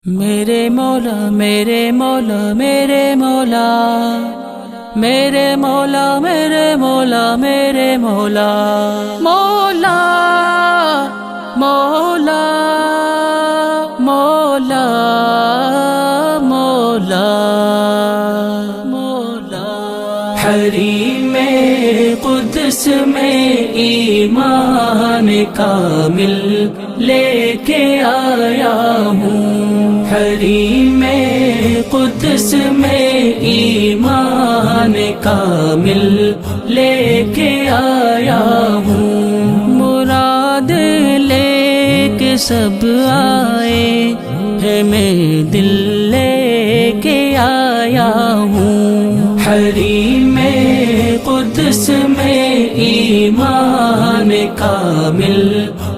میرے مولا میرے مولا میرے مولا میرے مولا میرے مولا میرے مولا مولا مولا مولا مولا مولا حریم قدس میں ایمان کامل لے کے آیا ہوں، حریم قدس میں ایمان کامل لے کے آیا ہوں، مراد لے کے سب آئے ہے میں دل لے کے آیا ہوں، حریم قدس میں ایمان کامل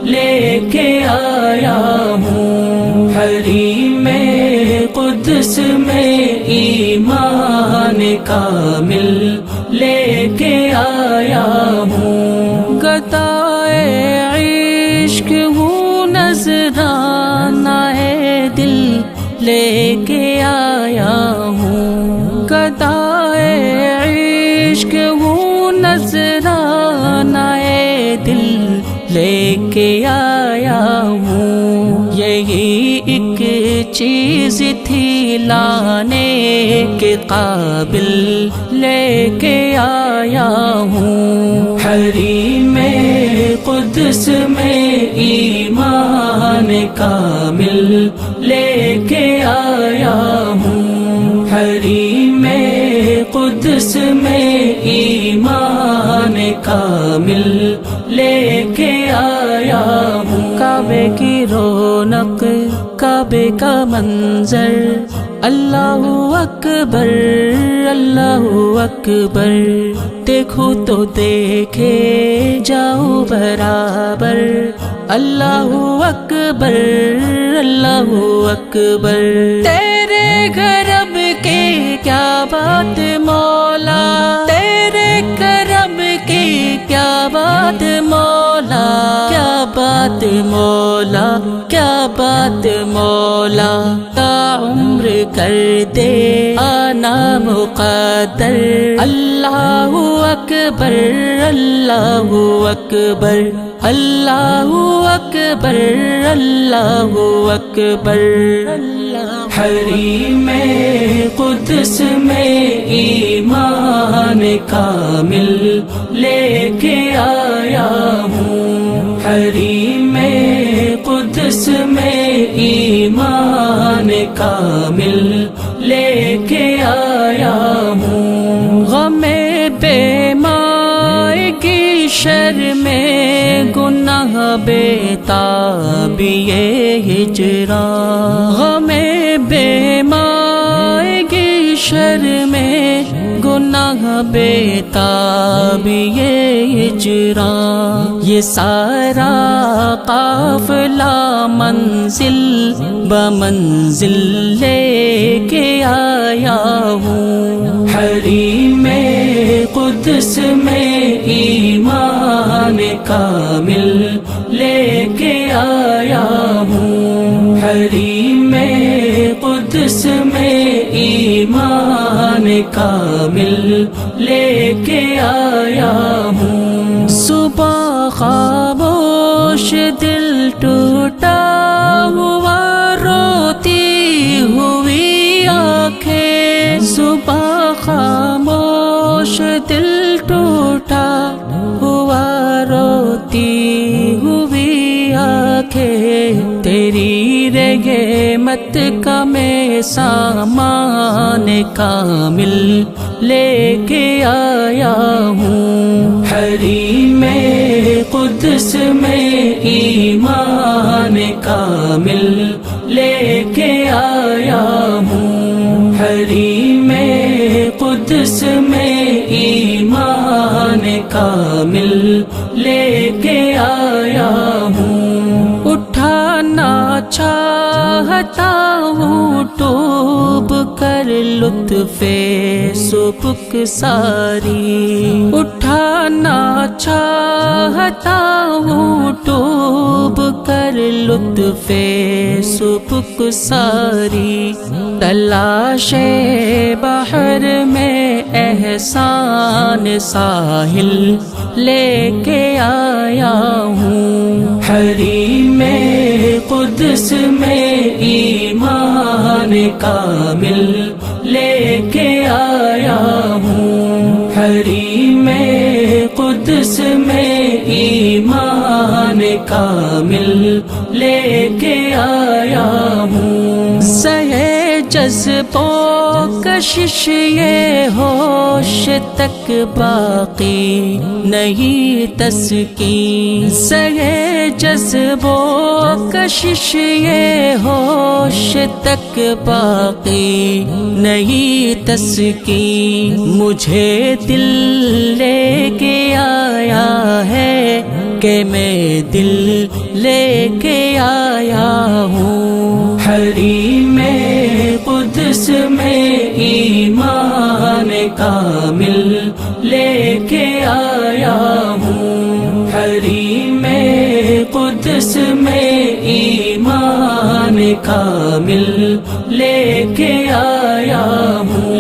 لے کے آیا ہوں، حریم قدس میں ایمان کامل لے کے آیا ہوں، گدائے عشق ہوں نذرانہ ہے دل لے کے آیا ہوں، گدائے عشق ہوں نذرانہ ہے دل لے کے آیا ہوں، یہی ایک چیز تھی لانے کے قابل لے کے آیا ہوں، حریم قدس میں ایمان کامل لے کے آیا ہوں، حریم قدس میں ایمان کامل لے کے آیا ہوں، کعبے کی رونق کعبے کا منظر اللہ اکبر اللہ اکبر، دیکھو تو دیکھے جاؤ برابر، اللہ اکبر اللہ اکبر، تیرے گھرب کے کیا بات مولا، تیرے کرم کی کیا بات مولا، کیا بات مولا کیا بات مولا، تا عمر کر دے آنا مقدر، اللہ اکبر اللہ اکبر اللہ اکبر اللہ اکبر، حریم قدس میں ایمان کامل لے کے آیا ہوں، حریم قدس میں ایمان کامل لے کے آیا ہوں، غم پیمائے کی شر میں گناہ بے تابی ہجران، غم پیمائے کی شر میں گناہ بے تابی ہجران، یہ سارا قافلہ منزل بمنزل لے کے آیا ہوں، حریم قدس میں ایمان کامل لے کے آیا ہوں، حریم قدس میں ایمان کامل لے کے آیا ہوں، صبح خاموش دل ٹوٹا ہوا روتی ہوئی آنکھیں، صبح خاموش دل ٹوٹا ہوا روتی ہوئی آنکھیں، تیری رحمت کا میں سامان کامل لے کے آیا ہوں، حریم قدس میں ایمان کامل لے کے آیا ہوں، حریم قدس میں ایمان کامل لے کے آیا ہوں، اٹھانا چاہتا ہوں ڈوب کر کر لطف سبک ساری، اٹھانا چاہتا ہوں ڈوب کر لطف سبک ساری، تلاش بحر میں احسان ساحل لے کے آیا ہوں، حریم قدس میں ایمان کامل لے کے آیا ہوں، حریم قدس میں ایمان کامل لے کے آیا ہوں، سہے جذبوں کشش یہ ہوش تک باقی نہیں تسکین، سہے جذبوں کشش یہ ہوش تک باقی نہیں تسکین، مجھے دل لے کے آیا ہے کہ میں دل لے کے آیا ہوں، حریم قدس میں ایمان کامل لے کے آیا ہوں، حریم قدس میں ایمان کامل لے کے آیا ہوں۔